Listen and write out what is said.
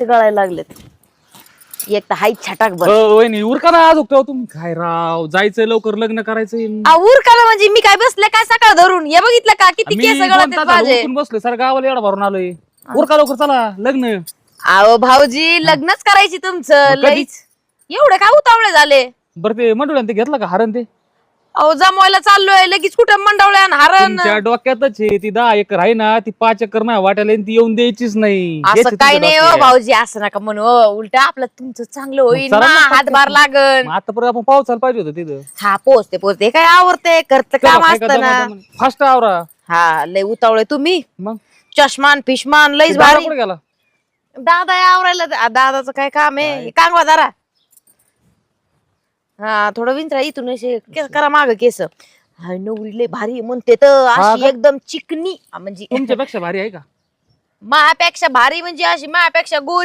गळायला लागलेत एक तर हाई छटाक बस वहिनी उरका ना आज उठतो तुम्ही काय राव जायचंय लवकर लग्न करायचंय उरकाला म्हणजे मी काय बसले काय सकाळ धरून हे बघितलं का किती मी केस 2 गळत तास माझे उठून बसलोय सर गावाला एवढा भरून आलोय उरका लवकर चला लग्न अहो भाऊजी लग्नच करायची तुमचं मग कधी? लईच एवढे काय उतावळे झाले बरं ते मंडळ ते घेतलं का हरण ते अहो जमवायला चाललोय लगेच कुठं मंडवल्या हरण तुमच्या डोक्यातच आहे ती 10 एकर आहे ना ती 5 एकर माझ्या वाट्याला ती येऊन द्यायचीच नाही असं घ्यायची काय तुमच्या नाही हो डोक्यात. भाऊजी असं नका म्हणू उलट आपलं तुमचं चांगलं होईल चला ना, ना, हातभार लागन मग आता परत आपण पावसाला पाहिजे होतं तिथं हा पोचते काय आवडते करत काम असतं ना फास्ट आवरा हा लय उतावळे तुम्ही मग चष्मान फिष्मान लईच दादा भारी कुठे गेला दादा आवरायला दादाचं काय काम आहे कांगवा दारा हा थोडं विंचरा इथून असे करा माग केस हाय नवरी लय भारी म्हणते तर हा अशी का? एकदम चिकनी म्हणजे तुमच्यापेक्षा भारी आहे का मायापेक्षा भारी म्हणजे अशी मायापेक्षा गोरी